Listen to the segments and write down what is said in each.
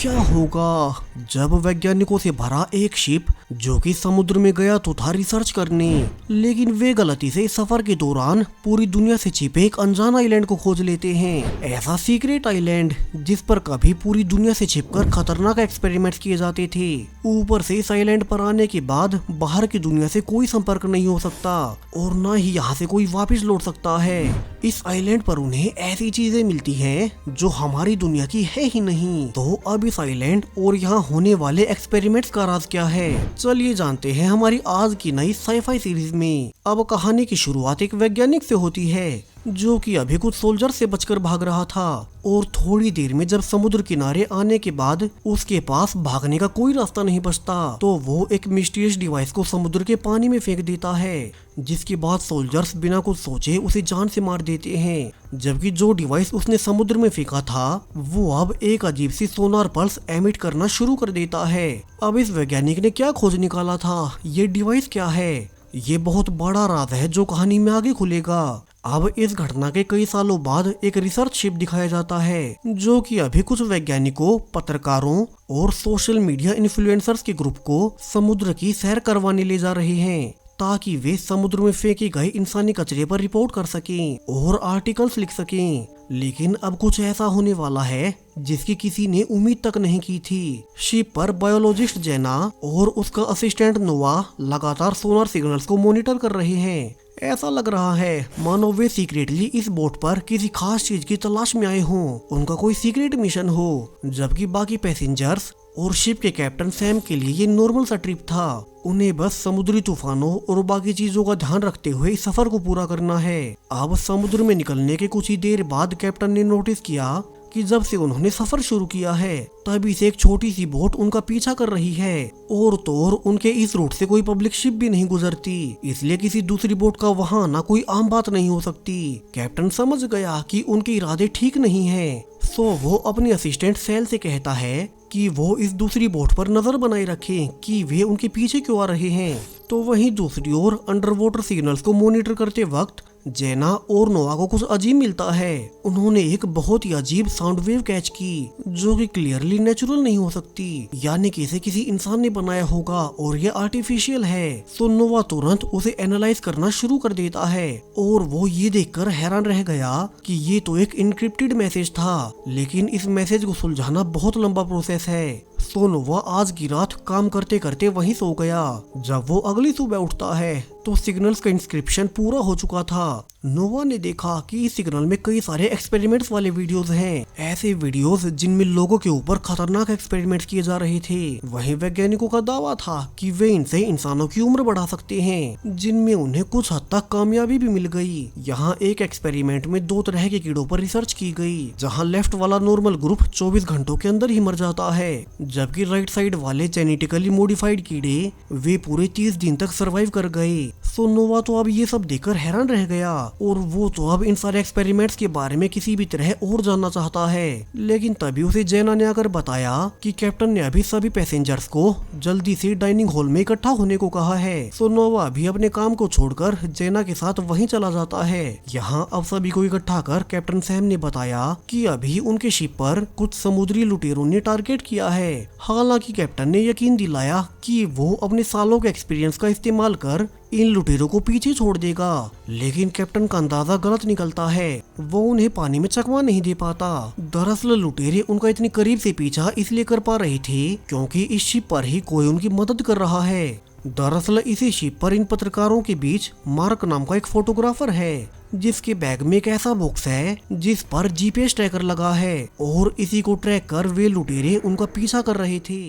क्या होगा जब वैज्ञानिकों से भरा एक शिप जो कि समुद्र में गया तो था रिसर्च करने, लेकिन वे गलती से इस सफर के दौरान पूरी दुनिया से छिपे एक अनजान आइलैंड को खोज लेते हैं। ऐसा सीक्रेट आइलैंड जिस पर कभी पूरी दुनिया से छिपकर खतरनाक एक्सपेरिमेंट्स किए जाते थे। ऊपर से इस आइलैंड पर आने के बाद बाहर की दुनिया से कोई संपर्क नहीं हो सकता और न ही यहाँ से कोई वापस लौट सकता है। इस आइलैंड पर उन्हें ऐसी चीजें मिलती हैं जो हमारी दुनिया की है ही नहीं। तो अब इस आइलैंड और यहाँ होने वाले एक्सपेरिमेंट्स का राज क्या है, चलिए जानते हैं हमारी आज की नई साईफाई सीरीज में। अब कहानी की शुरुआत एक वैज्ञानिक से होती है जो कि अभी कुछ सोल्जर से बचकर भाग रहा था और थोड़ी देर में जब समुद्र किनारे आने के बाद उसके पास भागने का कोई रास्ता नहीं बचता तो वो एक मिस्टीरियस डिवाइस को समुद्र के पानी में फेंक देता है, जिसके बाद सोल्जर्स बिना कुछ सोचे उसे जान से मार देते हैं। जबकि जो डिवाइस उसने समुद्र में फेंका था वो अब एक अजीब सी सोनार पल्स एमिट करना शुरू कर देता है। अब इस वैज्ञानिक ने क्या खोज निकाला था, ये डिवाइस क्या है, ये बहुत बड़ा राज है जो कहानी में आगे खुलेगा। अब इस घटना के कई सालों बाद एक रिसर्च शिप दिखाया जाता है जो कि अभी कुछ वैज्ञानिकों, पत्रकारों और सोशल मीडिया इन्फ्लुएंसर्स के ग्रुप को समुद्र की सैर करवाने ले जा रहे हैं ताकि वे समुद्र में फेंके गए इंसानी कचरे पर रिपोर्ट कर सकें और आर्टिकल्स लिख सकें। लेकिन अब कुछ ऐसा होने वाला है जिसकी किसी ने उम्मीद तक नहीं की थी। शिप पर बायोलॉजिस्ट जेना और उसका असिस्टेंट नोवा लगातार सोनार सिग्नल्स को मॉनिटर कर रहे हैं। ऐसा लग रहा है मानो वे सीक्रेटली इस बोट पर किसी खास चीज की तलाश में आए हों, उनका कोई सीक्रेट मिशन हो। जबकि बाकी पैसेंजर्स और शिप के कैप्टन सैम के लिए ये नॉर्मल सा ट्रिप था। उन्हें बस समुद्री तूफानों और बाकी चीजों का ध्यान रखते हुए इस सफर को पूरा करना है। अब समुद्र में निकलने के कुछ ही देर बाद कैप्टन ने नोटिस किया कि जब से उन्होंने सफर शुरू किया है तभी से एक छोटी सी बोट उनका पीछा कर रही है और तो और उनके इस रूट से कोई पब्लिक शिप भी नहीं गुजरती, इसलिए किसी दूसरी बोट का वहां आना कोई आम बात नहीं हो सकती। कैप्टन समझ गया कि उनके इरादे ठीक नहीं हैं, सो वो अपनी असिस्टेंट सेल से कहता है कि वो इस दूसरी बोट पर नजर बनाए रखें कि वे उनके पीछे क्यों आ रहे हैं। तो वहीं दूसरी ओर अंडर वाटर सिग्नल्स को मॉनिटर करते वक्त जेना और नोवा को कुछ अजीब मिलता है। उन्होंने एक बहुत ही अजीब साउंड वेव कैच की जो कि क्लियरली नेचुरल नहीं हो सकती, यानी कि इसे किसी इंसान ने बनाया होगा और ये आर्टिफिशियल है। तो नोवा तुरंत उसे एनालाइज करना शुरू कर देता है और वो ये देखकर हैरान रह गया कि ये तो एक इनक्रिप्टेड मैसेज था, लेकिन इस मैसेज को सुलझाना बहुत लंबा प्रोसेस है। तो नोवा आज की रात काम करते करते वहीं सो गया। जब वो अगली सुबह उठता है तो सिग्नल्स का इंस्क्रिप्शन पूरा हो चुका था। नोवा ने देखा कि इस सिग्नल में कई सारे एक्सपेरिमेंट्स वाले वीडियोस हैं, ऐसे वीडियोस जिनमें लोगों के ऊपर खतरनाक एक्सपेरिमेंट्स किए जा रहे थे। वहीं वैज्ञानिकों का दावा था कि वे इनसे इंसानों की उम्र बढ़ा सकते हैं, जिनमें उन्हें कुछ हद तक कामयाबी भी मिल गई। यहाँ एक एक्सपेरिमेंट में 2 तरह के कीड़ों पर रिसर्च की गई, जहाँ लेफ्ट वाला नॉर्मल ग्रुप 24 घंटों के अंदर ही मर जाता है, जबकि राइट साइड वाले जेनेटिकली मॉडिफाइड कीड़े वे पूरे 30 दिन तक सर्वाइव कर गए। सो नोवा तो अब ये सब देखकर हैरान रह गया और वो तो अब इन सारे एक्सपेरिमेंट्स के बारे में किसी भी तरह और जानना चाहता है। लेकिन तभी उसे जेना ने आकर बताया कि कैप्टन ने अभी सभी पैसेंजर्स को जल्दी से डाइनिंग हॉल में इकट्ठा होने को कहा है। सो नोवा भी अपने काम को छोड़कर जेना के साथ वहीं चला जाता है। यहाँ अब सभी को इकट्ठा कर कैप्टन सैम ने बताया कि अभी उनके शिप पर कुछ समुद्री लुटेरों ने टारगेट किया है। हालांकि कैप्टन ने यकीन दिलाया कि वो अपने सालों के एक्सपीरियंस का इस्तेमाल कर इन लुटेरों को पीछे छोड़ देगा, लेकिन कैप्टन का अंदाजा गलत निकलता है। वो उन्हें पानी में चकमा नहीं दे पाता। दरअसल लुटेरे उनका इतनी करीब से पीछा इसलिए कर पा रहे थे क्योंकि इस शिप पर ही कोई उनकी मदद कर रहा है। दरअसल इसी शिप पर इन पत्रकारों के बीच मार्क नाम का एक फोटोग्राफर है जिसके बैग में एक ऐसा बॉक्स है जिस पर जीपीएस ट्रैकर लगा है और इसी को ट्रैक कर वे लुटेरे उनका पीछा कर रहे थे।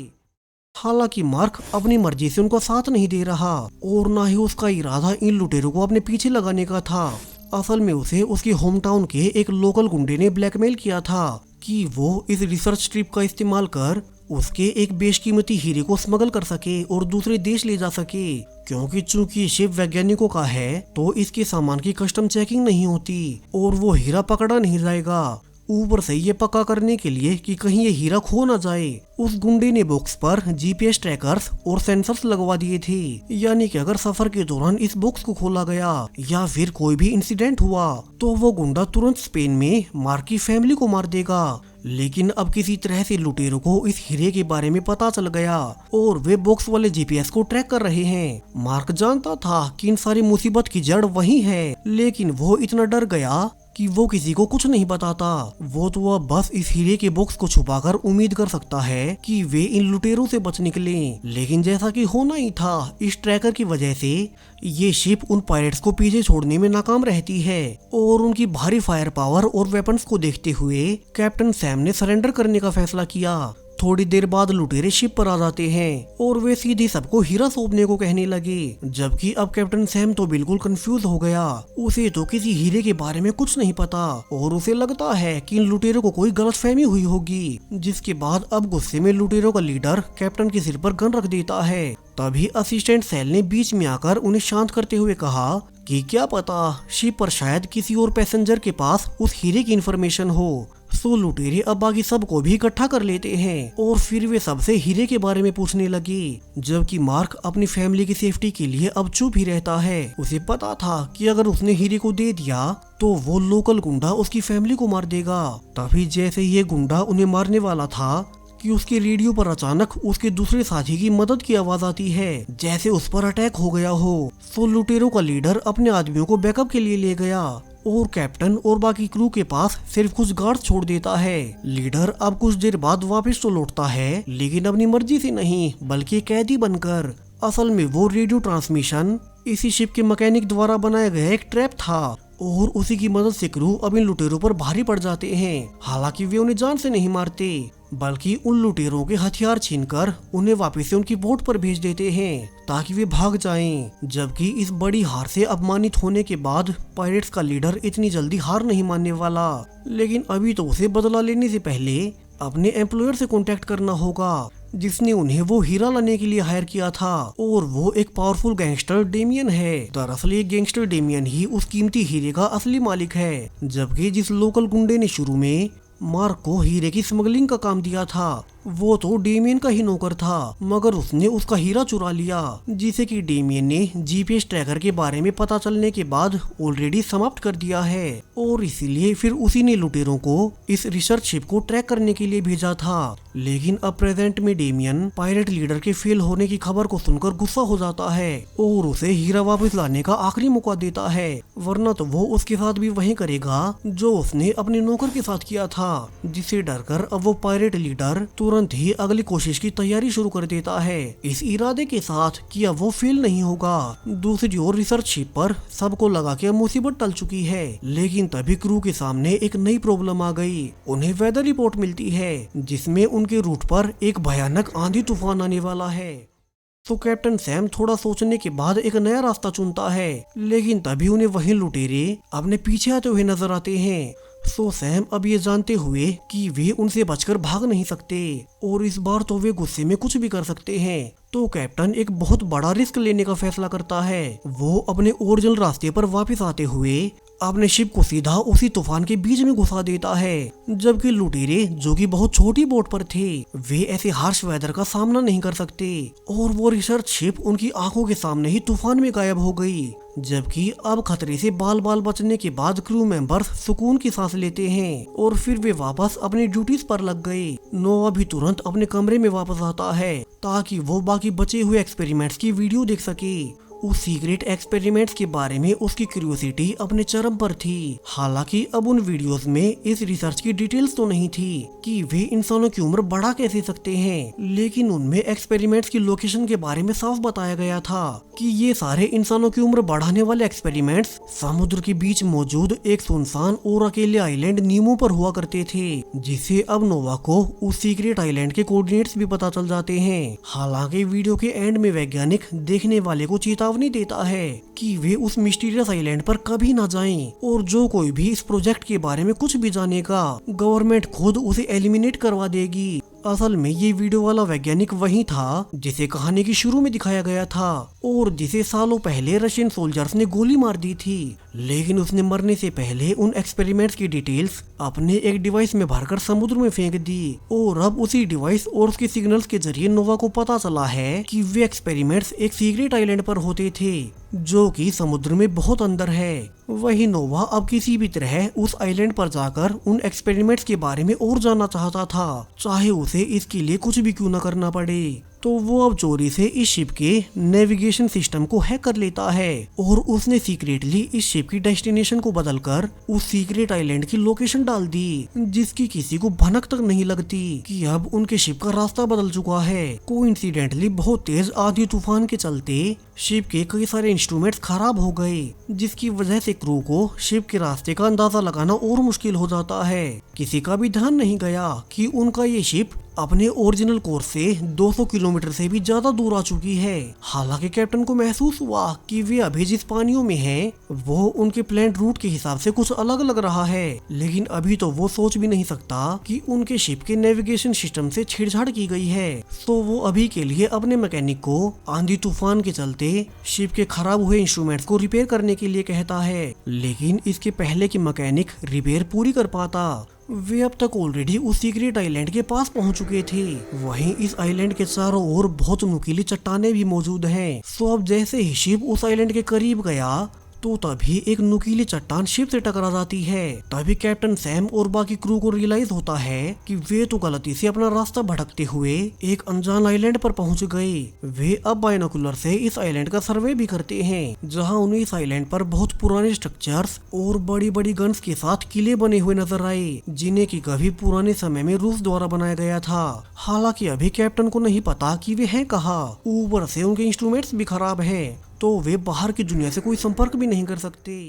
हालांकि मार्क अपनी मर्जी से उनका साथ नहीं दे रहा और ना ही उसका इरादा इन लुटेरों को अपने पीछे लगाने का था। असल में उसे उसके होम टाउन के एक लोकल गुंडे ने ब्लैकमेल किया था कि वो इस रिसर्च ट्रिप का इस्तेमाल कर उसके एक बेशकीमती हीरे को स्मगल कर सके और दूसरे देश ले जा सके, क्योंकि चूंकि शिप वैज्ञानिकों का है तो इसके सामान की कस्टम चेकिंग नहीं होती और वो हीरा पकड़ा नहीं जाएगा। ऊपर से ये पक्का करने के लिए कि कहीं ये हीरा खो न जाए, उस गुंडे ने बॉक्स पर जीपीएस ट्रैकर्स और सेंसर्स लगवा दिए थे। यानी कि अगर सफर के दौरान इस बॉक्स को खोला गया या फिर कोई भी इंसिडेंट हुआ तो वो गुंडा तुरंत स्पेन में मार्क की फैमिली को मार देगा। लेकिन अब किसी तरह से लुटेरों को इस हीरे के बारे में पता चल गया और वे बॉक्स वाले जीपीएस को ट्रैक कर रहे हैं। मार्क जानता था कि इन सारी मुसीबत की जड़ वही है, लेकिन वो इतना डर गया कि वो किसी को कुछ नहीं बताता। वो तो अब बस इस हीरे के बॉक्स को छुपाकर उम्मीद कर सकता है कि वे इन लुटेरों से बच निकले। लेकिन जैसा कि होना ही था, इस ट्रैकर की वजह से ये शिप उन पायरेट्स को पीछे छोड़ने में नाकाम रहती है और उनकी भारी फायर पावर और वेपन्स को देखते हुए कैप्टन सैम ने सरेंडर करने का फैसला किया। थोड़ी देर बाद लुटेरे शिप पर आ जाते हैं और वे सीधे सबको हीरा सौंपने को कहने लगे, जबकि अब कैप्टन सैम तो बिल्कुल कंफ्यूज हो गया। उसे तो किसी हीरे के बारे में कुछ नहीं पता और उसे लगता है कि इन लुटेरों को कोई गलतफहमी हुई होगी। जिसके बाद अब गुस्से में लुटेरों का लीडर कैप्टन के सिर पर गन रख देता है। तभी असिस्टेंट सेल ने बीच में आकर उन्हें शांत करते हुए कहा कि क्या पता शिप पर शायद किसी और पैसेंजर के पास उस हीरे की इंफॉर्मेशन हो। सो लुटेरे अब बाकी सबको भी इकट्ठा कर लेते हैं और फिर वे सबसे हीरे के बारे में पूछने लगे, जबकि मार्क अपनी फैमिली की सेफ्टी के लिए अब चुप ही रहता है। उसे पता था कि अगर उसने हीरे को दे दिया तो वो लोकल गुंडा उसकी फैमिली को मार देगा। तभी जैसे ये गुंडा उन्हें मारने वाला था कि उसके रेडियो पर अचानक उसके दूसरे साथी की मदद की आवाज आती है, जैसे उस पर अटैक हो गया हो। सो लुटेरों का लीडर अपने आदमियों को बैकअप के लिए ले गया और कैप्टन और बाकी क्रू के पास सिर्फ कुछ गार्ड छोड़ देता है। लीडर अब कुछ देर बाद वापस तो लौटता है, लेकिन अपनी मर्जी से नहीं बल्कि कैदी बनकर। असल में वो रेडियो ट्रांसमिशन इसी शिप के मैकेनिक द्वारा बनाया गया एक ट्रैप था और उसी की मदद से क्रू अब इन लुटेरों पर भारी पड़ जाते हैं। हालांकि वे उन्हें जान से नहीं मारते बल्कि उन लुटेरों के हथियार छीनकर उन्हें वापस से उनकी बोट पर भेज देते हैं ताकि वे भाग जाएं। जबकि इस बड़ी हार से अपमानित होने के बाद पायरेट्स का लीडर इतनी जल्दी हार नहीं मानने वाला, लेकिन अभी तो उसे बदला लेने से पहले अपने एम्प्लॉयर से कांटेक्ट करना होगा जिसने उन्हें वो हीरा लाने के लिए हायर किया था, और वो एक पावरफुल गैंगस्टर डेमियन है। दरअसल ये गैंगस्टर डेमियन ही उस कीमती हीरे का असली मालिक है, जबकि जिस लोकल गुंडे ने शुरू में मार्क को हीरे की स्मगलिंग का काम दिया था वो तो डेमियन का ही नौकर था, मगर उसने उसका हीरा चुरा लिया, जिसे कि डेमियन ने जीपीएस ट्रैकर के बारे में पता चलने के बाद ऑलरेडी समाप्त कर दिया है और इसीलिए फिर उसी ने लुटेरों को इस रिसर्च शिप को ट्रैक करने के लिए भेजा था। लेकिन अब प्रेजेंट में डेमियन पायरेट लीडर के फेल होने की खबर को सुनकर गुस्सा हो जाता है और उसे हीरा वापस लाने का आखिरी मौका देता है, वरना तो वो उसके साथ भी वही करेगा जो उसने अपने नौकर के साथ किया था। जिसे डरकर अब वो पायरेट लीडर तुरंत ही अगली कोशिश की तैयारी शुरू कर देता है, इस इरादे के साथ कि अब वो फेल नहीं होगा। दूसरी ओर रिसर्च शिप पर सबको लगा कि मुसीबत टल चुकी है, लेकिन तभी क्रू के सामने एक नई प्रॉब्लम आ गई। उन्हें वेदर रिपोर्ट मिलती है जिसमें उनके रूट पर एक भयानक आंधी तूफान आने वाला है। तो कैप्टन सैम थोड़ा सोचने के बाद एक नया रास्ता चुनता है, लेकिन तभी उन्हें वही लुटेरे अपने पीछे आते हुए नजर आते हैं। सो सैम अब ये जानते हुए कि वे उनसे बचकर भाग नहीं सकते और इस बार तो वे गुस्से में कुछ भी कर सकते हैं, तो कैप्टन एक बहुत बड़ा रिस्क लेने का फैसला करता है। वो अपने ओरिजिनल रास्ते पर वापस आते हुए अपने शिप को सीधा उसी तूफान के बीच में घुसा देता है, जबकि लुटेरे जो कि बहुत छोटी बोट पर थे वे ऐसे हार्श वेदर का सामना नहीं कर सकते और वो रिसर्च शिप उनकी आंखों के सामने ही तूफान में गायब हो गई। जबकि अब खतरे से बाल बाल बचने के बाद क्रू मेंबर्स सुकून की सांस लेते हैं और फिर वे वापस अपनी ड्यूटीज पर लग गए। नोवा भी तुरंत अपने कमरे में वापस आता है ताकि वो बाकी बचे हुए एक्सपेरिमेंट्स की वीडियो देख सके। उस सीक्रेट एक्सपेरिमेंट्स के बारे में उसकी क्यूरियोसिटी अपने चरम पर थी। हालांकि अब उन वीडियोस में इस रिसर्च की डिटेल्स तो नहीं थी कि वे इंसानों की उम्र बढ़ा कैसे सकते हैं, लेकिन उनमें एक्सपेरिमेंट्स की लोकेशन के बारे में साफ बताया गया था कि ये सारे इंसानों की उम्र बढ़ाने वाले एक्सपेरिमेंट्स समुद्र के बीच मौजूद एक सुनसान और अकेले आइलैंड नीमो पर हुआ करते थे, जिससे अब नोवा को उस सीक्रेट आइलैंड के कोऑर्डिनेट्स भी पता चल जाते हैं। हालांकि वीडियो के एंड में वैज्ञानिक देखने वाले को चेतावनी देता है कि वे उस मिस्टीरियस आइलैंड पर कभी ना जाएं और जो कोई भी इस प्रोजेक्ट के बारे में कुछ भी जानेगा गवर्नमेंट खुद उसे एलिमिनेट करवा देगी असल में ये वीडियो वाला वैज्ञानिक वही था जिसे कहानी की शुरू में दिखाया गया था और जिसे सालों पहले रशियन सोल्जर्स ने गोली मार दी थी। लेकिन उसने मरने से पहले उन एक्सपेरिमेंट्स की डिटेल्स अपने एक डिवाइस में भरकर समुद्र में फेंक दी और अब उसी डिवाइस और उसके सिग्नल्स के जरिए नोवा को पता चला है कि वे एक्सपेरिमेंट्स एक सीक्रेट आइलैंड पर होते थे जो कि समुद्र में बहुत अंदर है। वही नोवा अब किसी भी तरह उस आइलैंड पर जाकर उन एक्सपेरिमेंट्स के बारे में और जानना चाहता था, चाहे उसे इसके लिए कुछ भी क्यों न करना पड़े। तो वो अब चोरी से इस शिप के नेविगेशन सिस्टम को हैक कर लेता है और उसने सीक्रेटली इस शिप की डेस्टिनेशन को बदलकर उस सीक्रेट आइलैंड की लोकेशन डाल दी, जिसकी किसी को भनक तक नहीं लगती कि अब उनके शिप का रास्ता बदल चुका है। कोइंसिडेंटली बहुत तेज आंधी तूफान के चलते शिप के कई सारे इंस्ट्रूमेंट्स खराब हो गए, जिसकी वजह से क्रू को शिप के रास्ते का अंदाजा लगाना और मुश्किल हो जाता है। किसी का भी ध्यान नहीं गया कि उनका ये शिप अपने ओरिजिनल कोर्स से 200 किलोमीटर से भी ज्यादा दूर आ चुकी है। हालांकि कैप्टन को महसूस हुआ कि वे अभी जिस पानियों में हैं, वो उनके प्लान रूट के हिसाब से कुछ अलग लग रहा है, लेकिन अभी तो वो सोच भी नहीं सकता कि उनके शिप के नेविगेशन सिस्टम से छेड़छाड़ की गई है। तो वो अभी के लिए अपने मैकेनिक को आंधी तूफान के चलते शिप के खराब हुए इंस्ट्रूमेंट्स को रिपेयर करने के लिए कहता है, लेकिन इसके पहले कि मैकेनिक रिपेयर पूरी कर पाता, वे अब तक ऑलरेडी उस सीक्रेट आइलैंड के पास पहुंच चुके थे। वहीं इस आइलैंड के चारों ओर बहुत नुकीली चट्टानें भी मौजूद हैं। सो अब जैसे ही शिप उस आइलैंड के करीब गया तो तभी एक नुकीली चट्टान शिप से टकरा जाती है। तभी कैप्टन सैम और बाकी क्रू को रियलाइज होता है कि वे तो गलती से अपना रास्ता भटकते हुए एक अनजान आइलैंड पर पहुंच गए। वे अब बाइनोकुलर से इस आइलैंड का सर्वे भी करते हैं, जहां उन्हें इस आइलैंड पर बहुत पुराने स्ट्रक्चर्स और बड़ी बड़ी गन्स के साथ किले बने हुए नजर आए, जिन्हें की कभी पुराने समय में रूस द्वारा बनाया गया था। हालांकि अभी कैप्टन को नहीं पता कि वे हैं कहाँ। ऊपर से उनके इंस्ट्रूमेंट्स भी खराब है, तो वे बाहर की दुनिया से कोई संपर्क भी नहीं कर सकते।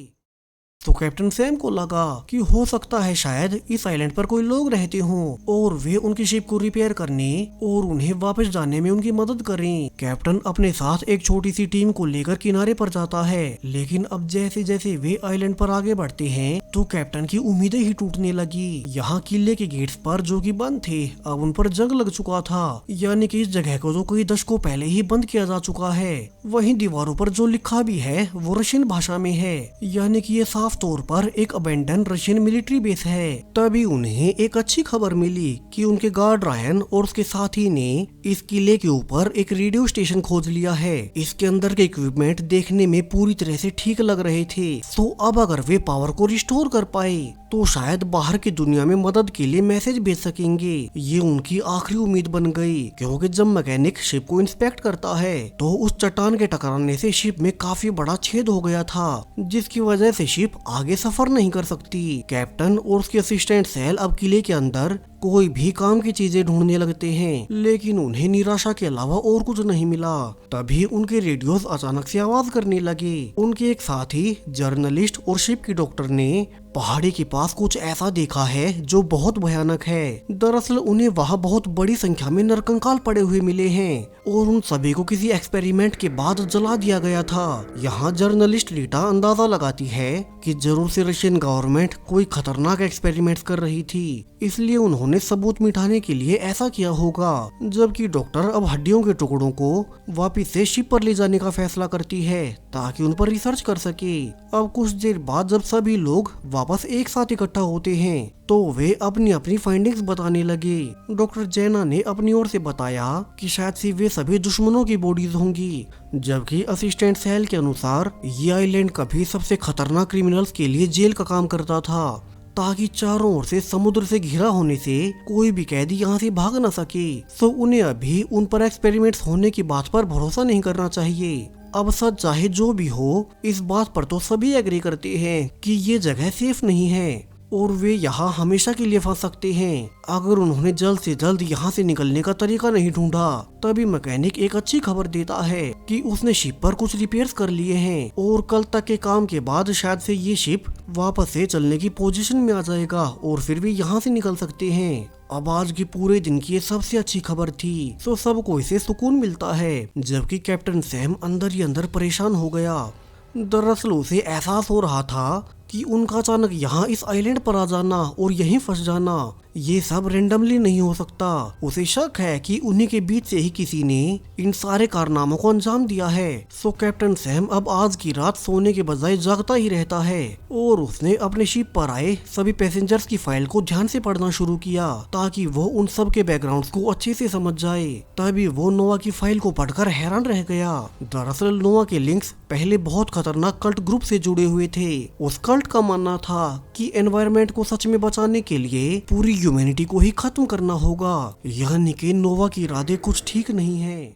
तो कैप्टन सैम को लगा कि हो सकता है शायद इस आइलैंड पर कोई लोग रहते हों और वे उनकी शिप को रिपेयर करने और उन्हें वापस जाने में उनकी मदद करें। कैप्टन अपने साथ एक छोटी सी टीम को लेकर किनारे पर जाता है, लेकिन अब जैसे जैसे वे आइलैंड पर आगे बढ़ते हैं तो कैप्टन की उम्मीदें ही टूटने लगी। यहाँ किले के गेट्स पर जो कि बंद थे, अब उन पर जंग लग चुका था, यानी कि इस जगह को तो कई दशकों पहले ही बंद किया जा चुका है। वहीं दीवारों पर जो लिखा भी है वो रशियन भाषा में है, यानी कि ये साफ तौर पर एक अबेंडन रशियन मिलिट्री बेस है। तभी उन्हें एक अच्छी खबर मिली कि उनके गार्ड रायन और उसके साथी ने इस किले के ऊपर एक रेडियो स्टेशन खोज लिया है। इसके अंदर के इक्विपमेंट देखने में पूरी तरह से ठीक लग रहे थे, तो अब अगर वे पावर को रिस्टोर कर पाए तो शायद बाहर की दुनिया में मदद के लिए मैसेज भेज सकेंगे। ये उनकी आखिरी उम्मीद बन गई, क्योंकि जब मैकेनिक शिप को इंस्पेक्ट करता है तो उस चट्टान के टकराने से शिप में काफी बड़ा छेद हो गया था, जिसकी वजह से शिप आगे सफर नहीं कर सकती। कैप्टन और उसके असिस्टेंट सैल अब किले के अंदर कोई भी काम की चीजें ढूंढने लगते हैं, लेकिन उन्हें निराशा के अलावा और कुछ नहीं मिला। तभी उनके रेडियोस अचानक से आवाज करने लगे। उनके एक साथी जर्नलिस्ट और शिप की डॉक्टर ने पहाड़ी के पास कुछ ऐसा देखा है जो बहुत भयानक है। दरअसल उन्हें वहाँ बहुत बड़ी संख्या में नरकंकाल पड़े हुए मिले हैं और उन सभी को किसी एक्सपेरिमेंट के बाद जला दिया गया था। यहाँ जर्नलिस्ट रीटा अंदाजा लगाती है कि जरूर से रशियन गवर्नमेंट कोई खतरनाक एक्सपेरिमेंट कर रही थी, इसलिए उन्होंने सबूत मिटाने के लिए ऐसा किया होगा। जबकि डॉक्टर अब हड्डियों के टुकड़ों को वापिस से शिप पर ले जाने का फैसला करती है ताकि उन पर रिसर्च कर सके। अब कुछ देर बाद जब सभी लोग वापस एक साथ इकट्ठा होते हैं तो वे अपनी अपनी फाइंडिंग्स बताने लगे। डॉक्टर जैना ने अपनी ओर से बताया कि शायद से वे सभी दुश्मनों की बॉडीज होंगी, जबकि असिस्टेंट सैल के अनुसार ये आइलैंड कभी सबसे खतरनाक क्रिमिनल्स के लिए जेल का काम करता था, ताकि चारों ओर से समुद्र से घिरा होने से कोई भी कैदी यहाँ से भाग न सके। सो उन्हें अभी उन पर एक्सपेरिमेंट्स होने की बात पर भरोसा नहीं करना चाहिए। अब सच चाहे जो भी हो, इस बात पर तो सभी एग्री करते हैं कि ये जगह सेफ नहीं है और वे यहाँ हमेशा के लिए फंस सकते हैं अगर उन्होंने जल्द से जल्द यहाँ से निकलने का तरीका नहीं ढूंढा। तभी मैकेनिक एक अच्छी खबर देता है कि उसने शिप पर कुछ रिपेयर्स कर लिए हैं और कल तक के काम के बाद शायद से ये शिप वापस से चलने की पोजीशन में आ जाएगा और फिर भी यहाँ से निकल सकते हैं। अब आज की पूरे दिन की ये सबसे अच्छी खबर थी, तो सबको इसे सुकून मिलता है, जबकि कैप्टन सैम अंदर ही अंदर परेशान हो गया। दरअसल उसे एहसास हो रहा था कि उनका अचानक यहाँ इस आइलैंड पर आ जाना और यहीं फंस जाना ये सब रेंडमली नहीं हो सकता। उसे शक है कि उन्हीं के बीच से ही किसी ने इन सारे कारनामों को अंजाम दिया है। सो कैप्टन सैम अब आज की रात सोने के बजाय जागता ही रहता है और उसने अपने शिप पर आए सभी पैसेंजर्स की फाइल को ध्यान से पढ़ना शुरू किया ताकि वो उन सब के बैकग्राउंड्स को अच्छे से समझ जाए। तभी वो नोवा की फाइल को पढ़कर हैरान रह गया। दरअसल नोवा के लिंक्स पहले बहुत खतरनाक कल्ट ग्रुप से जुड़े हुए थे। उस कल्ट का मानना था कि एनवायरनमेंट को सच में बचाने के लिए पूरी ह्यूमैनिटी को ही खत्म करना होगा, यानी कि नोवा की इरादे कुछ ठीक नहीं है।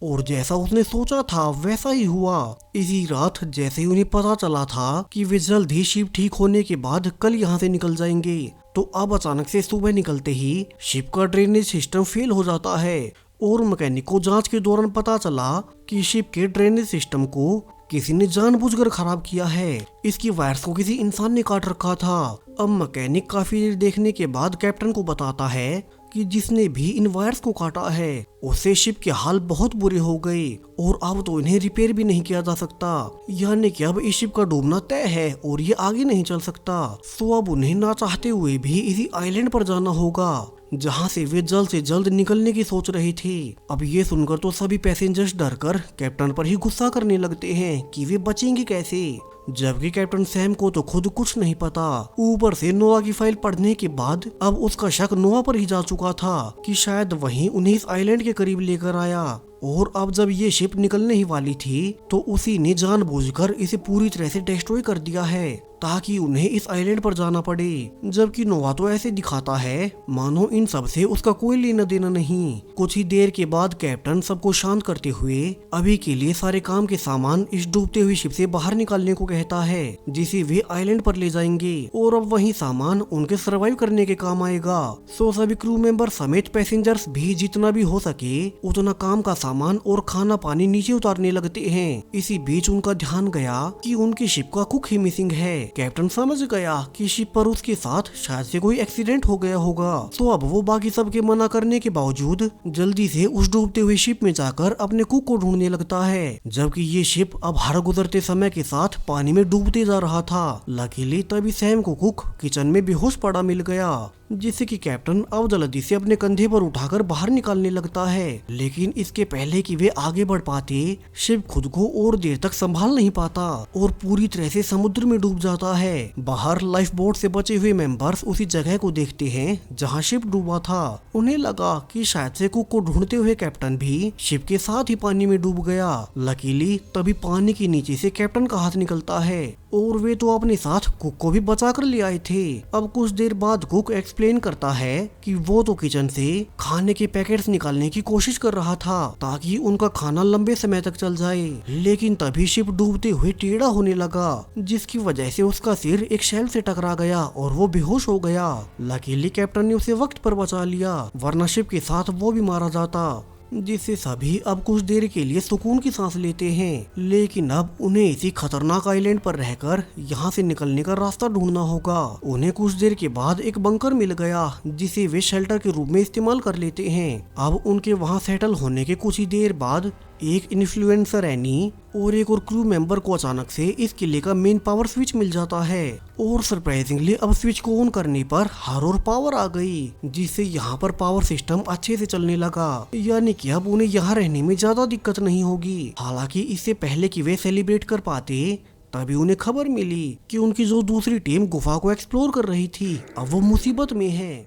और जैसा उसने सोचा था वैसा ही हुआ। इसी रात जैसे ही उन्हें पता चला था कि वे जल्द ही शिप ठीक होने के बाद कल यहाँ से निकल जाएंगे, तो अब अचानक से सुबह निकलते ही शिप का ड्रेनेज सिस्टम फेल हो जाता है और मैकेनिक को जांच के दौरान पता चला कि शिप के ड्रेनेज सिस्टम को किसी ने जानबूझकर खराब किया है। इसकी वायर्स को किसी इंसान ने काट रखा था। अब मैकेनिक काफी देर देखने के बाद कैप्टन को बताता है कि जिसने भी इन वायर्स को काटा है उससे शिप के हाल बहुत बुरे हो गए और अब तो इन्हें रिपेयर भी नहीं किया जा सकता, यानी कि अब इस शिप का डूबना तय है और ये आगे नहीं चल सकता। सो अब उन्हें ना चाहते हुए भी इसी आइलैंड पर जाना होगा जहाँ से वे जल्द से जल्द निकलने की सोच रहे थे। अब ये सुनकर तो सभी पैसेंजर्स डरकर कैप्टन पर ही गुस्सा करने लगते हैं कि वे बचेंगे कैसे, जबकि कैप्टन सैम को तो खुद कुछ नहीं पता। ऊपर से नोवा की फाइल पढ़ने के बाद अब उसका शक नोवा पर ही जा चुका था कि शायद वही उन्हें इस आइलैंड के करीब लेकर आया। और अब जब ये शिप निकलने ही वाली थी तो उसी ने जानबूझकर इसे पूरी तरह से डिस्ट्रॉय कर दिया है ताकि उन्हें इस आइलैंड पर जाना पड़े, जबकि नोवा तो ऐसे दिखाता है मानो इन सब से उसका कोई लेना देना नहीं। कुछ ही देर के बाद कैप्टन सबको शांत करते हुए अभी के लिए सारे काम के सामान इस डूबते हुई शिप से बाहर निकालने को कहता है, जिसे वे आइलैंड पर ले जाएंगे और अब वही सामान उनके सर्वाइव करने के काम आएगा। सो सभी क्रू मेंबर समेत पैसेंजर्स भी जितना भी हो सके उतना काम का सामान और खाना पानी नीचे उतारने लगते हैं। इसी बीच उनका ध्यान गया कि उनकी शिप का कुक ही मिसिंग है। कैप्टन समझ गया कि शिप पर उसके साथ शायद से कोई एक्सीडेंट हो गया होगा। तो अब वो बाकी सबके मना करने के बावजूद जल्दी से उस डूबते हुए शिप में जाकर अपने कुक को ढूंढने लगता है, जबकि ये शिप अब हर गुजरते समय के साथ पानी में डूबते जा रहा था। लकीली तभी सैम को कुक किचन में बेहोश पड़ा मिल गया, जिससे कि कैप्टन अब जल्दी से अपने कंधे पर उठाकर बाहर निकालने लगता है। लेकिन इसके पहले कि वे आगे बढ़ पाते शिप खुद को और देर तक संभाल नहीं पाता और पूरी तरह से समुद्र में डूब जाता है। बाहर लाइफ बोट से बचे हुए मेंबर्स उसी जगह को देखते हैं जहां शिप डूबा था। उन्हें लगा कि शायद से कुक को ढूंढते हुए कैप्टन भी शिप के साथ ही पानी में डूब गया। लकीली तभी पानी के नीचे से कैप्टन का हाथ निकलता है और वे तो अपने साथ कुक को भी बचा कर ले आए थे। अब कुछ देर बाद कुक एक्सप्लेन करता है कि वो तो किचन से खाने के पैकेट्स निकालने की कोशिश कर रहा था ताकि उनका खाना लंबे समय तक चल जाए, लेकिन तभी शिप डूबते हुए टेढ़ा होने लगा, जिसकी वजह से उसका सिर एक शेल से टकरा गया और वो बेहोश हो गया। लकीली कैप्टन ने उसे वक्त पर बचा लिया, वरना शिप के साथ वो भी मारा जाता, जिससे सभी अब कुछ देर के लिए सुकून की सांस लेते हैं। लेकिन अब उन्हें इसी खतरनाक आइलैंड पर रहकर यहाँ से निकलने का रास्ता ढूंढना होगा। उन्हें कुछ देर के बाद एक बंकर मिल गया जिसे वे शेल्टर के रूप में इस्तेमाल कर लेते हैं। अब उनके वहाँ सेटल होने के कुछ ही देर बाद एक इन्फ्लुएंसर एनी और एक और क्रू मेंबर को अचानक से इस किले का मेन पावर स्विच मिल जाता है और सरप्राइजिंगली अब स्विच को ऑन करने पर हर और पावर आ गई, जिससे यहाँ पर पावर सिस्टम अच्छे से चलने लगा, यानी कि अब उन्हें यहाँ रहने में ज्यादा दिक्कत नहीं होगी। हालांकि इससे पहले कि वे सेलिब्रेट कर पाते तभी उन्हें खबर मिली कि उनकी जो दूसरी टीम गुफा को एक्सप्लोर कर रही थी अब वो मुसीबत में है।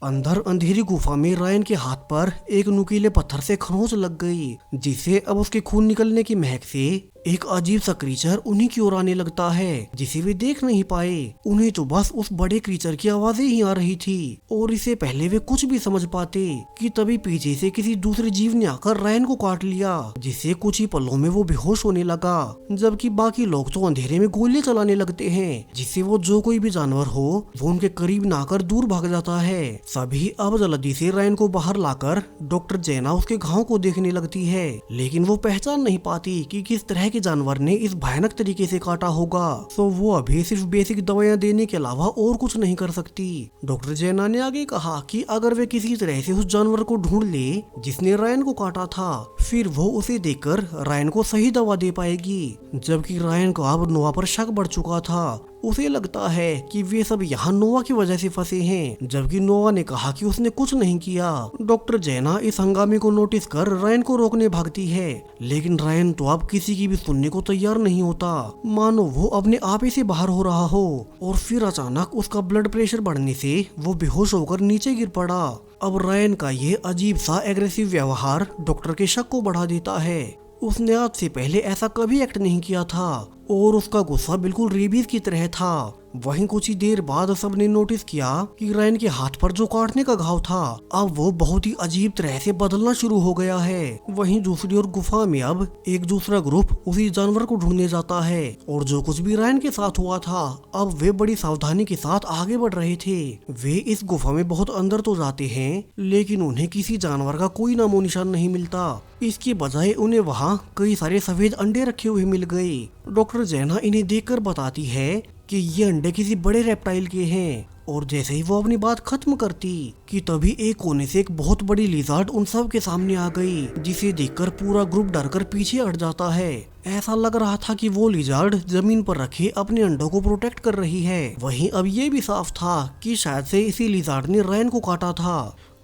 अंदर अंधेरी गुफा में रायन के हाथ पर एक नुकीले पत्थर से खरोंच लग गई, जिससे अब उसके खून निकलने की महक से एक अजीब सा क्रीचर उन्हीं की ओर आने लगता है, जिसे वे देख नहीं पाए। उन्हें तो बस उस बड़े क्रीचर की आवाजें ही आ रही थी और इससे पहले वे कुछ भी समझ पाते कि तभी पीछे से किसी दूसरे जीव ने आकर रायन को काट लिया, जिससे कुछ ही पलों में वो बेहोश होने लगा। जबकि बाकी लोग तो अंधेरे में गोलियां चलाने लगते हैं, जिससे वो जो कोई भी जानवर हो वो उनके करीब न आकर दूर भाग जाता है। सभी अब जल्दी से रायन को बाहर लाकर डॉक्टर जैना उसके घाव को देखने लगती है, लेकिन वो पहचान नहीं पाती कि किस तरह के जानवर ने इस भयानक तरीके से काटा होगा। तो वो अभी सिर्फ बेसिक दवाइयां देने के अलावा और कुछ नहीं कर सकती। डॉक्टर जैना ने आगे कहा कि अगर वे किसी तरह से उस जानवर को ढूंढ ले जिसने रायन को काटा था, फिर वो उसे देखकर रायन को सही दवा दे पाएगी। जबकि रायन को अब नोवा पर शक बढ़ चुका था उसे लगता है कि वे सब यहाँ नोवा की वजह से फंसे हैं, जबकि नोवा ने कहा कि उसने कुछ नहीं किया। डॉक्टर जेना इस हंगामे को नोटिस कर रायन को रोकने भागती है, लेकिन रायन तो अब किसी की भी सुनने को तैयार नहीं होता, मानो वो अपने आप ही से बाहर हो रहा हो। और फिर अचानक उसका ब्लड प्रेशर बढ़ने से वो बेहोश होकर नीचे गिर पड़ा। अब रायन का ये अजीब सा एग्रेसिव व्यवहार डॉक्टर के शक को बढ़ा देता है। उसने आज से पहले ऐसा कभी एक्ट नहीं किया था और उसका गुस्सा बिल्कुल रेबीज की तरह था। वहीं कुछ ही देर बाद सबने नोटिस किया कि रायन के हाथ पर जो काटने का घाव था अब वो बहुत ही अजीब तरह से बदलना शुरू हो गया है। वहीं दूसरी ओर गुफा में अब एक दूसरा ग्रुप उसी जानवर को ढूंढने जाता है और जो कुछ भी रायन के साथ हुआ था अब वे बड़ी सावधानी के साथ आगे बढ़ रहे थे। वे इस गुफा में बहुत अंदर तो जाते हैं, लेकिन उन्हें किसी जानवर का कोई नामो निशान नहीं मिलता। इसके बजाय उन्हें वहाँ कई सारे सफेद अंडे रखे हुए मिल गए। डॉक्टर जेना इन्हें देखकर बताती है कि ये अंडे किसी बड़े रेप्टाइल के हैं। और जैसे ही वो अपनी बात खत्म करती कि तभी एक कोने से एक बहुत बड़ी लिजार्ड उन सब के सामने आ गई, जिसे देखकर पूरा ग्रुप डरकर पीछे हट जाता है। ऐसा लग रहा था कि वो लिजार्ड जमीन पर रखे अपने अंडों को प्रोटेक्ट कर रही है। वहीं अब ये भी साफ था कि शायद से इसी लिजार्ड ने रायन को काटा था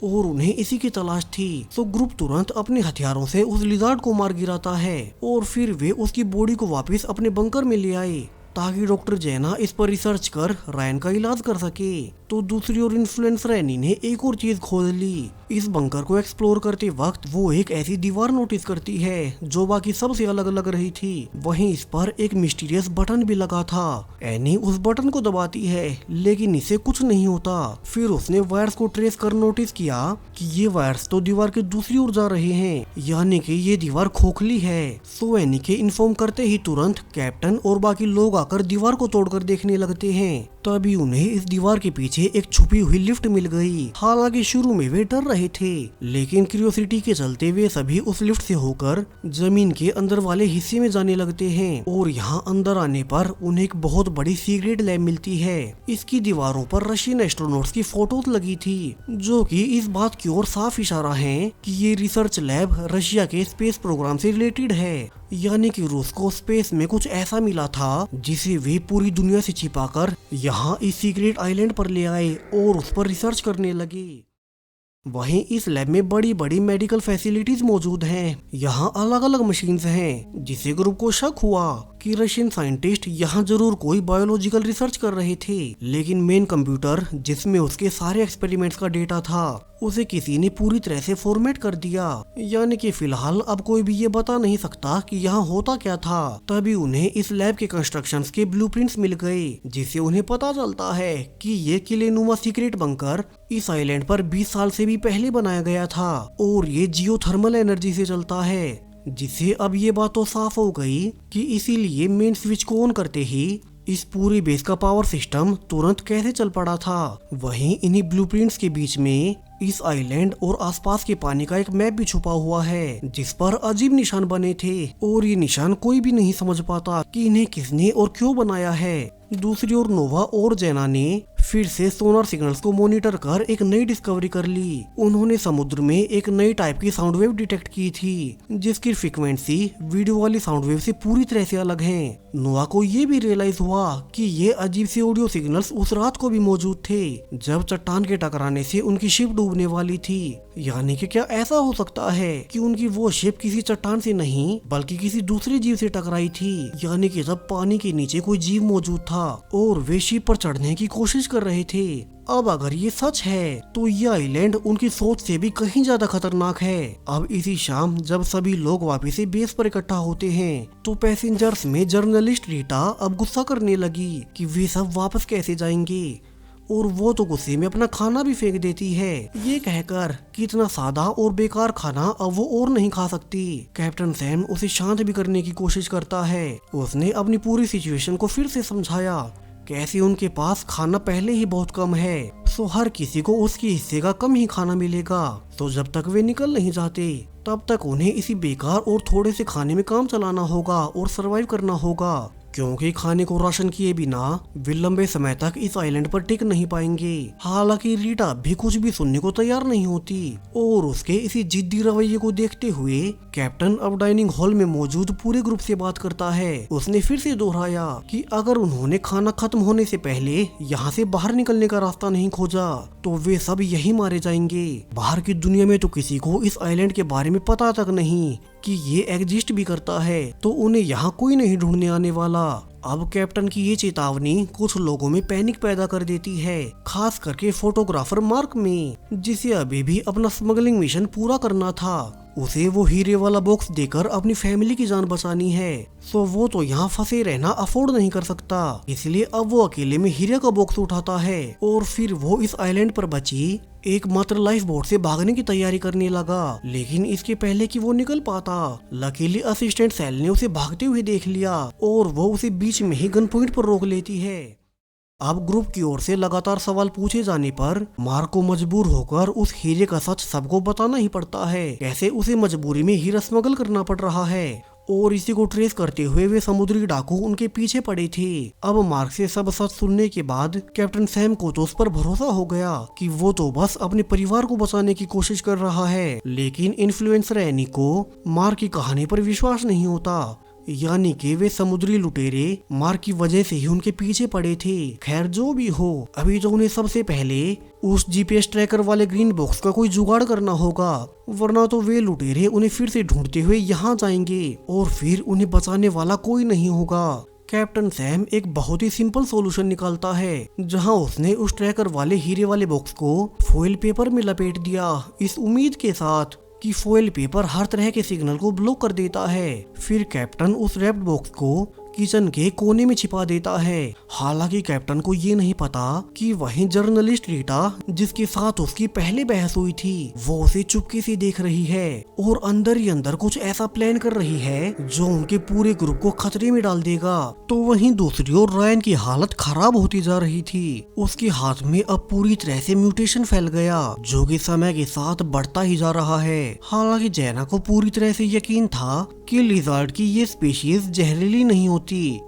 और उन्हें इसी की तलाश थी। तो ग्रुप तुरंत अपने हथियारों से उस लिजार्ड को मार गिराता है और फिर वे उसकी बॉडी को वापस अपने बंकर में ले आए ताकि डॉक्टर जेना इस पर रिसर्च कर रायन का इलाज कर सके। तो दूसरी ओर इन्फ्लुएंसर एनी ने एक और चीज खोज ली। इस बंकर को एक्सप्लोर करते वक्त वो एक ऐसी दीवार नोटिस करती है जो बाकी सबसे अलग लग रही थी। वहीं इस पर एक मिस्टीरियस बटन भी लगा था। एनी उस बटन को दबाती है लेकिन इसे कुछ नहीं होता। फिर उसने वायर्स को ट्रेस कर नोटिस किया कि ये वायर्स तो दीवार के दूसरी ओर जा रहे हैं, यानी कि ये दीवार खोखली है। सो एनी के इन्फॉर्म करते ही तुरंत कैप्टन और बाकी लोग आकर दीवार को तोड़कर देखने लगते हैं। तभी उन्हें इस दीवार के पीछे एक छुपी हुई लिफ्ट मिल गई। हालांकि शुरू में वे डर रहे थे, लेकिन क्यूरियोसिटी के चलते वे सभी उस लिफ्ट से होकर जमीन के अंदर वाले हिस्से में जाने लगते हैं। और यहाँ अंदर आने पर उन्हें एक बहुत बड़ी सीक्रेट लैब मिलती है। इसकी दीवारों पर रशियन एस्ट्रोनॉट्स की फोटोज लगी थी, जो कि इस बात की ओर साफ इशारा है कि ये रिसर्च लैब रशिया के स्पेस प्रोग्राम से रिलेटेड है। यानी कि रूस को स्पेस में कुछ ऐसा मिला था जिसे वे पूरी दुनिया से छिपाकर यहाँ इस सीक्रेट आइलैंड पर ले आए और उस पर रिसर्च करने लगे। वहीं इस लैब में बड़ी बड़ी मेडिकल फैसिलिटीज मौजूद हैं। यहाँ अलग अलग मशीन्स हैं, जिसे ग्रुप को शक हुआ कि रशियन साइंटिस्ट यहाँ जरूर कोई बायोलॉजिकल रिसर्च कर रहे थे। लेकिन मेन कंप्यूटर जिसमें उसके सारे एक्सपेरिमेंट्स का डेटा था उसे किसी ने पूरी तरह से फॉर्मेट कर दिया। यानी कि फिलहाल अब कोई भी ये बता नहीं सकता कि यहाँ होता क्या था। तभी उन्हें इस लैब के कंस्ट्रक्शंस के ब्लूप्रिंट्स मिल गए, जिससे उन्हें पता चलता है कि ये किलेनुमा सीक्रेट बंकर इस आइलैंड पर 20 साल से भी पहले बनाया गया था और ये जियोथर्मल एनर्जी से चलता है। जिससे अब ये बात तो साफ हो गई कि इसीलिए मेन स्विच को ऑन करते ही इस पूरी बेस का पावर सिस्टम तुरंत कैसे चल पड़ा था। वहीं इन्हीं ब्लूप्रिंट्स के बीच में इस आइलैंड और आसपास के पानी का एक मैप भी छुपा हुआ है, जिस पर अजीब निशान बने थे और ये निशान कोई भी नहीं समझ पाता कि इन्हें किसने और क्यों बनाया है। दूसरी ओर नोवा और जेना ने फिर से सोनार सिग्नल्स को मॉनिटर कर एक नई डिस्कवरी कर ली। उन्होंने समुद्र में एक नई टाइप की साउंड वेव डिटेक्ट की थी, जिसकी फ्रीक्वेंसी वीडियो वाली साउंड वेव से पूरी तरह से अलग है। नोवा को ये भी रियलाइज हुआ कि ये अजीब से ऑडियो सिग्नल्स उस रात को भी मौजूद थे जब चट्टान के टकराने से उनकी शिप डूबने वाली थी। यानी कि क्या ऐसा हो सकता है कि उनकी वो शिप किसी चट्टान से नहीं बल्कि किसी दूसरे जीव से टकराई थी। यानी कि जब पानी के नीचे कोई जीव मौजूद था और वे शिप पर चढ़ने की कोशिश कर रहे थे। अब अगर ये सच है तो ये आइलैंड उनकी सोच से भी कहीं ज्यादा खतरनाक है। अब इसी शाम जब सभी लोग वापस से बेस पर इकट्ठा होते हैं तो पैसेंजर्स में जर्नलिस्ट रीटा अब गुस्सा करने लगी कि वे सब वापस कैसे जाएंगे, और वो तो गुस्से में अपना खाना भी फेंक देती है, ये कहकर कि इतना सादा और बेकार खाना अब वो और नहीं खा सकती। कैप्टन सैम उसे शांत भी करने की कोशिश करता है। उसने अपनी पूरी सिचुएशन को फिर से समझाया, कैसे उनके पास खाना पहले ही बहुत कम है, सो हर किसी को उसके हिस्से का कम ही खाना मिलेगा। तो जब तक वे निकल नहीं जाते तब तक उन्हें इसी बेकार और थोड़े से खाने में काम चलाना होगा और सरवाइव करना होगा, क्योंकि खाने को राशन किए बिना वे लंबे समय तक इस आइलैंड पर टिक नहीं पाएंगे। हालांकि रीटा भी कुछ भी सुनने को तैयार नहीं होती और उसके इसी जिद्दी रवैये को देखते हुए कैप्टन अब डाइनिंग हॉल में मौजूद पूरे ग्रुप से बात करता है। उसने फिर से दोहराया कि अगर उन्होंने खाना खत्म होने से पहले यहाँ से बाहर निकलने का रास्ता नहीं खोजा तो वे सब यही मारे जाएंगे। बाहर की दुनिया में तो किसी को इस आइलैंड के बारे में पता तक नहीं कि ये एग्जिस्ट भी करता है, तो उन्हें यहाँ कोई नहीं ढूंढने आने वाला। अब कैप्टन की ये चेतावनी कुछ लोगों में पैनिक पैदा कर देती है, खास करके फोटोग्राफर मार्क में, जिसे अभी भी अपना स्मगलिंग मिशन पूरा करना था। उसे वो हीरे वाला बॉक्स देकर अपनी फैमिली की जान बचानी है, तो वो तो यहाँ फंसे रहना अफोर्ड नहीं कर सकता। इसलिए अब वो अकेले में हीरे का बॉक्स उठाता है और फिर वो इस आइलैंड पर बची एकमात्र लाइफ बोट से भागने की तैयारी करने लगा। लेकिन इसके पहले कि वो निकल पाता, लकीली असिस्टेंट सेल ने उसे भागते हुए देख लिया और वो उसे बीच में ही गन पॉइंट पर रोक लेती है। अब ग्रुप की ओर से लगातार सवाल पूछे जाने पर मार्क को मजबूर होकर उस हीरे का सच सबको बताना ही पड़ता है। कैसे उसे मजबूरी में हीरा स्मगल करना पड़ रहा है और इसी को ट्रेस करते हुए वे समुद्री डाकू उनके पीछे पड़े थे। अब मार्क से सब सच सुनने के बाद कैप्टन सैम को तो उस पर भरोसा हो गया कि वो तो बस अपने परिवार को बचाने की कोशिश कर रहा है। लेकिन इन्फ्लुएंसर एनी को मार्क की कहानी पर विश्वास नहीं होता, यानी कि वे समुद्री लुटेरे मार्क की वजह से ही उनके पीछे पड़े थे। खैर जो भी हो, अभी तो उन्हें सबसे पहले उस जीपीएस ट्रैकर वाले ग्रीन बॉक्स का कोई जुगाड़ करना होगा, वरना तो वे लुटेरे उन्हें फिर से ढूंढते हुए यहाँ जाएंगे और फिर उन्हें बचाने वाला कोई नहीं होगा। कैप्टन सैम एक बहुत ही सिंपल सॉल्यूशन निकालता है, जहां उसने उस ट्रैकर वाले हीरे वाले बॉक्स को फॉइल पेपर में लपेट दिया, इस उम्मीद के साथ कि फॉइल पेपर हर तरह के सिग्नल को ब्लॉक कर देता है। फिर कैप्टन उस रैप्ड बॉक्स को किचन के कोने में छिपा देता है। हालांकि कैप्टन को ये नहीं पता कि वहीं जर्नलिस्ट रीटा, जिसके साथ उसकी पहले बहस हुई थी, वो उसे चुपके से देख रही है और अंदर ही अंदर कुछ ऐसा प्लान कर रही है जो उनके पूरे ग्रुप को खतरे में डाल देगा। तो वहीं दूसरी ओर रायन की हालत खराब होती जा रही थी। उसके हाथ में अब पूरी तरह से म्यूटेशन फैल गया, जो कि समय के साथ बढ़ता ही जा रहा है। हालांकि जैना को पूरी तरह से यकीन था कि लिजार्ड की ये स्पीशीज जहरीली नहीं होती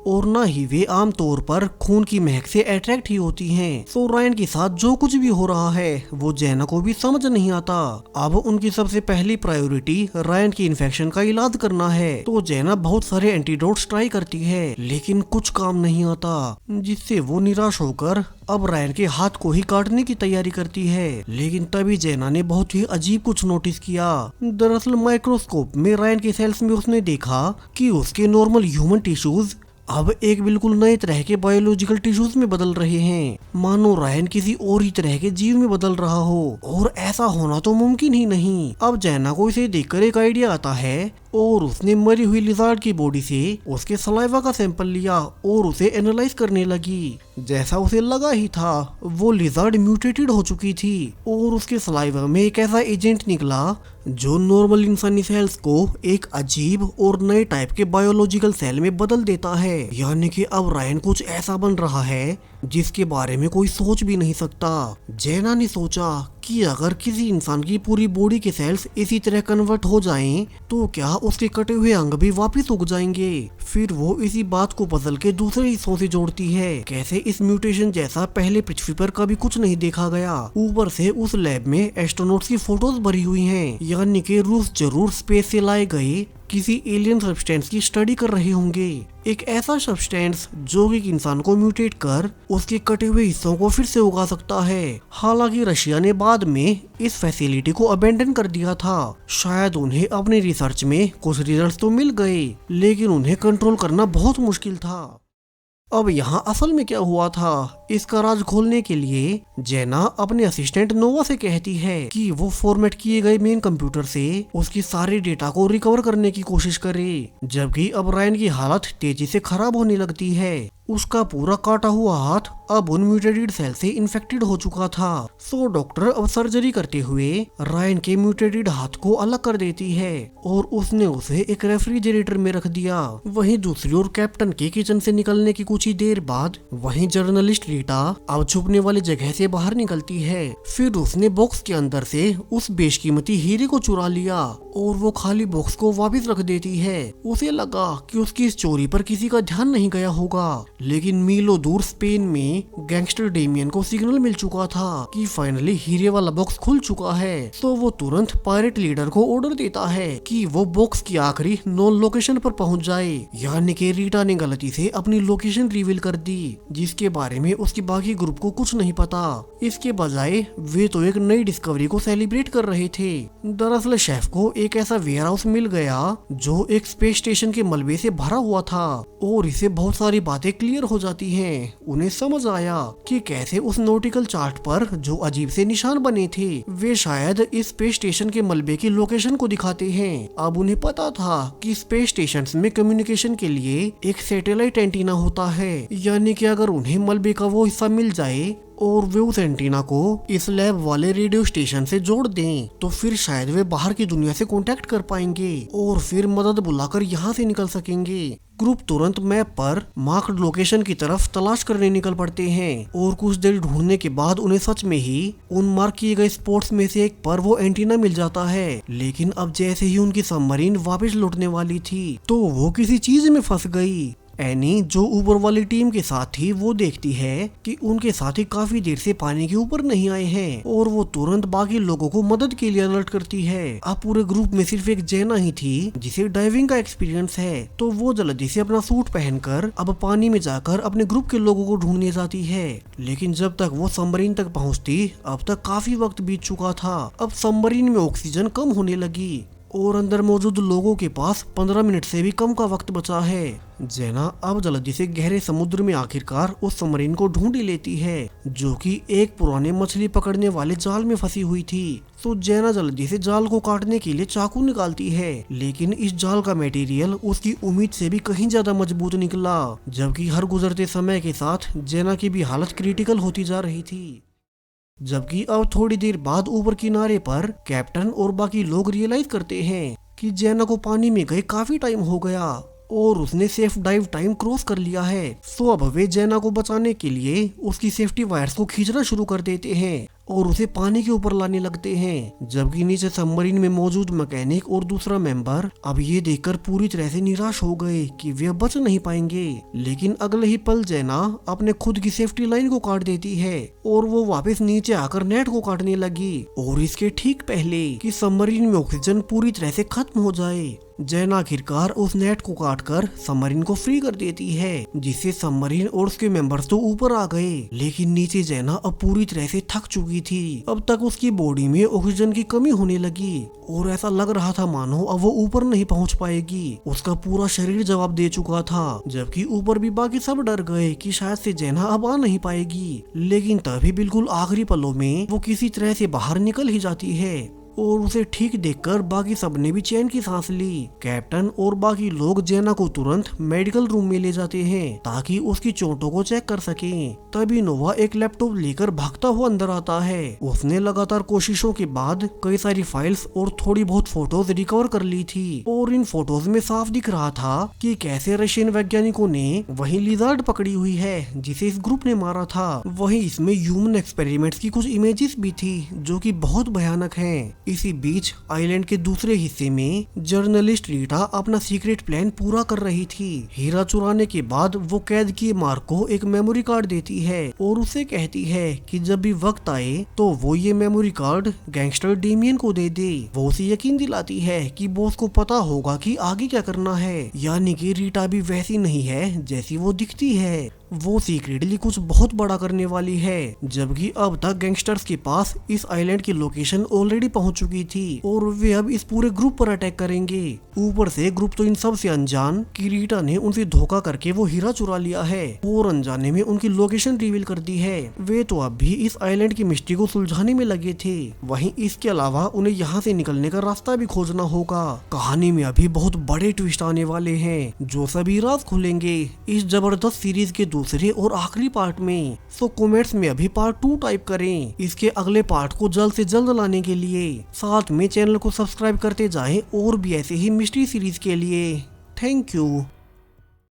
और न ही वे आमतौर पर खून की महक से अट्रैक्ट ही होती हैं। सो रायन के साथ जो कुछ भी हो रहा है वो जैना को भी समझ नहीं आता। अब उनकी सबसे पहली प्रायोरिटी रायन की इन्फेक्शन का इलाज करना है, तो जैना बहुत सारे एंटीडोट्स ट्राई करती है, लेकिन कुछ काम नहीं आता, जिससे वो निराश होकर अब रायन के हाथ को ही काटने की तैयारी करती है। लेकिन तभी जैना ने बहुत ही अजीब कुछ नोटिस किया। दरअसल माइक्रोस्कोप में रायन के सेल्स में उसने देखा कि उसके नॉर्मल ह्यूमन टिश्यूज अब एक बिल्कुल नए तरह के बायोलॉजिकल टिश्यूज में बदल रहे हैं, मानो रायन किसी और ही तरह के जीव में बदल रहा हो, और ऐसा होना तो मुमकिन ही नहीं। अब जैना को इसे देखकर एक आइडिया आता है और उसने मरी हुई लिजार्ड की बॉडी से उसके सलाइवा का सैंपल लिया और उसे एनालाइज करने लगी। जैसा उसे लगा ही था, वो लिजार्ड म्यूटेटेड हो चुकी थी और उसके सलाइवा में एक ऐसा एजेंट निकला जो नॉर्मल इंसानी सेल्स को एक अजीब और नए टाइप के बायोलॉजिकल सेल में बदल देता है। यानी कि अब रायन कुछ ऐसा बन रहा है जिसके बारे में कोई सोच भी नहीं सकता। जैना ने सोचा कि अगर किसी इंसान की पूरी बॉडी के सेल्स इसी तरह कन्वर्ट हो जाएं, तो क्या उसके कटे हुए अंग भी वापस उग जाएंगे। फिर वो इसी बात को बदल के दूसरे हिस्सों से जोड़ती है, कैसे इस म्यूटेशन जैसा पहले पृथ्वी पर कभी कुछ नहीं देखा गया। ऊपर से उस लैब में एस्ट्रोनॉट्स की फोटोज भरी हुई हैं, यानी कि रूस जरूर स्पेस से लाए गए किसी एलियन सब्सटेंस की स्टडी कर रहे होंगे। एक ऐसा सब्सटेंस जो एक इंसान को म्यूटेट कर उसके कटे हुए हिस्सों को फिर से उगा सकता है। हालांकि रशिया ने बाद में इस फैसिलिटी को अबेंडन कर दिया था। शायद उन्हें अपने रिसर्च में कुछ रिजल्ट्स तो मिल गए, लेकिन उन्हें कंट्रोल करना बहुत मुश्किल था। अब यहाँ असल में क्या हुआ था, इसका राज खोलने के लिए जैना अपने असिस्टेंट नोवा से कहती है कि वो फॉर्मेट किए गए मेन कंप्यूटर से उसकी सारे डेटा को रिकवर करने की कोशिश करे। जबकि अब रायन की हालत तेजी से खराब होने लगती है। उसका पूरा काटा हुआ हाथ अब उन म्यूटेटेड सेल से इन्फेक्टेड हो चुका था। सो डॉक्टर अब सर्जरी करते हुए रायन के म्यूटेटेड हाथ को अलग कर देती है और उसने उसे एक रेफ्रिजरेटर में रख दिया। वहीं दूसरी ओर कैप्टन के किचन से निकलने की कुछ ही देर बाद वहीं जर्नलिस्ट रीटा अब छुपने वाली जगह से बाहर निकलती है। फिर उसने बॉक्स के अंदर से उस बेशकीमती हीरे को चुरा लिया और वो खाली बॉक्स को वापस रख देती है। उसे लगा कि उसकी इस चोरी पर किसी का ध्यान नहीं गया होगा, लेकिन मीलों दूर स्पेन में गैंगस्टर डेमियन को सिग्नल मिल चुका था कि फाइनली हीरे वाला बॉक्स खुल चुका है। तो वो तुरंत पायरेट लीडर को ऑर्डर देता है कि वो बॉक्स की आखिरी नोन लोकेशन पर पहुंच जाए। यानी कि रीटा ने गलती से अपनी लोकेशन रिवील कर दी, जिसके बारे में उसके बाकी ग्रुप को कुछ नहीं पता। इसके बजाय वे तो एक नई डिस्कवरी को सेलिब्रेट कर रहे थे। दरअसल शेफ को एक ऐसा वेयर हाउस मिल गया जो एक स्पेस स्टेशन के मलबे से भरा हुआ था और इसे बहुत सारी बातें क्लियर हो जाती हैं। उन्हें समझ आया कि कैसे उस नॉटिकल चार्ट पर जो अजीब से निशान बने थे वे शायद इस स्पेस स्टेशन के मलबे की लोकेशन को दिखाते हैं। अब उन्हें पता था कि स्पेस स्टेशन में कम्युनिकेशन के लिए एक सैटेलाइट एंटीना होता है, यानी कि अगर उन्हें मलबे का वो हिस्सा मिल जाए और वे उस एंटीना को इस लैब वाले रेडियो स्टेशन से जोड़ दें तो फिर शायद वे बाहर की दुनिया से कांटेक्ट कर पाएंगे और फिर मदद बुलाकर यहाँ से निकल सकेंगे। ग्रुप तुरंत मैप पर मार्क्ड लोकेशन की तरफ तलाश करने निकल पड़ते हैं और कुछ देर ढूंढने के बाद उन्हें सच में ही उन मार्क किए गए स्पॉट्स में से एक पर वो एंटीना मिल जाता है। लेकिन अब जैसे ही उनकी सबमरीन वापस लौटने वाली थी तो वो किसी चीज में फंस गई। एनी जो ऊपर वाली टीम के साथ थी वो देखती है कि उनके साथी काफी देर से पानी के ऊपर नहीं आए हैं और वो तुरंत बाकी लोगों को मदद के लिए अलर्ट करती है। अब पूरे ग्रुप में सिर्फ एक जेना ही थी जिसे डाइविंग का एक्सपीरियंस है, तो वो जल्दी से अपना सूट पहनकर अब पानी में जाकर अपने ग्रुप के लोगों को ढूंढने जाती है। लेकिन जब तक वो सबमरीन तक पहुंचती अब तक काफी वक्त बीत चुका था। अब सबमरीन में ऑक्सीजन कम होने लगी और अंदर मौजूद लोगों के पास 15 मिनट से भी कम का वक्त बचा है। जेना अब जल्दी से गहरे समुद्र में आखिरकार उस सबमरीन को ढूंढ ही लेती है जो कि एक पुराने मछली पकड़ने वाले जाल में फंसी हुई थी। तो जेना जल्दी से जाल को काटने के लिए चाकू निकालती है, लेकिन इस जाल का मटेरियल उसकी उम्मीद से भी कहीं ज्यादा मजबूत निकला, जबकि हर गुजरते समय के साथ जेना की भी हालत क्रिटिकल होती जा रही थी। जबकि अब थोड़ी देर बाद ऊपर किनारे पर कैप्टन और बाकी लोग रियलाइज करते हैं कि जेना को पानी में गए काफी टाइम हो गया और उसने सेफ डाइव टाइम क्रॉस कर लिया है। सो अब वे जेना को बचाने के लिए उसकी सेफ्टी वायर्स को खींचना शुरू कर देते हैं और उसे पानी के ऊपर लाने लगते हैं। जबकि नीचे सबमरीन में मौजूद मैकेनिक और दूसरा मेंबर अब ये देखकर पूरी तरह से निराश हो गए कि वे बच नहीं पाएंगे। लेकिन अगले ही पल जेना अपने खुद की सेफ्टी लाइन को काट देती है और वो वापस नीचे आकर नेट को काटने लगी और इसके ठीक पहले कि सबमरीन में ऑक्सीजन पूरी तरह से खत्म हो जाए, जेना आखिरकार उस नेट को काटकर सबमरीन को फ्री कर देती है, जिससे सबमरीन और उसके मेंबर्स तो ऊपर आ गए। लेकिन नीचे जेना अब पूरी तरह से थक चुकी थी। अब तक उसकी बॉडी में ऑक्सीजन की कमी होने लगी और ऐसा लग रहा था मानो अब वो ऊपर नहीं पहुंच पाएगी। उसका पूरा शरीर जवाब दे चुका था, जबकि ऊपर भी बाकी सब डर गए कि शायद से जेना अब आ नहीं पाएगी। लेकिन तभी बिल्कुल आखिरी पलों में वो किसी तरह से बाहर निकल ही जाती है और उसे ठीक देखकर बाकी सबने भी चैन की सांस ली। कैप्टन और बाकी लोग जेना को तुरंत मेडिकल रूम में ले जाते हैं ताकि उसकी चोटों को चेक कर सकें। तभी नोवा एक लैपटॉप लेकर भागता हुआ अंदर आता है। उसने लगातार कोशिशों के बाद कई सारी फाइल्स और थोड़ी बहुत फोटोज रिकवर कर ली थी और इन फोटोज में साफ दिख रहा था कि कैसे रशियन वैज्ञानिकों ने वही लिजार्ड पकड़ी हुई है जिसे इस ग्रुप ने मारा था। वहीं इसमें ह्यूमन एक्सपेरिमेंट्स की कुछ इमेजेस भी थी जो कि बहुत भयानक हैं। इसी बीच आइलैंड के दूसरे हिस्से में जर्नलिस्ट रीटा अपना सीक्रेट प्लान पूरा कर रही थी। हीरा चुराने के बाद वो कैद किए मार्क को एक मेमोरी कार्ड देती है और उसे कहती है कि जब भी वक्त आए तो वो ये मेमोरी कार्ड गैंगस्टर डेमियन को दे दे। वो उसे यकीन दिलाती है कि बॉस को पता होगा कि आगे क्या करना है, यानी कि रीटा भी वैसी नहीं है जैसी वो दिखती है। वो सीक्रेटली कुछ बहुत बड़ा करने वाली है, जबकि अब तक गैंगस्टर्स के पास इस आइलैंड की लोकेशन ऑलरेडी पहुंच चुकी थी और वे अब इस पूरे ग्रुप पर अटैक करेंगे। ऊपर से ग्रुप तो इन सब से अनजान कि रीटा ने उनसे धोखा करके वो हीरा चुरा लिया है और अनजाने में उनकी लोकेशन रिवील कर दी है। वे तो अब भी इस आइलैंड की मिस्ट्री को सुलझाने में लगे थे। वहीं इसके अलावा उन्हें यहाँ से निकलने का रास्ता भी खोजना होगा। कहानी में अभी बहुत बड़े ट्विस्ट आने वाले हैं जो सभी राज खुलेंगे। इस जबरदस्त सीरीज के दूसरे और आखिरी पार्ट में। सो कमेंट्स में अभी पार्ट 2 टाइप करें इसके अगले पार्ट को जल्द से जल्द लाने के लिए। साथ में चैनल को सब्सक्राइब करते जाएं और भी ऐसे ही मिस्ट्री सीरीज के लिए। Thank you.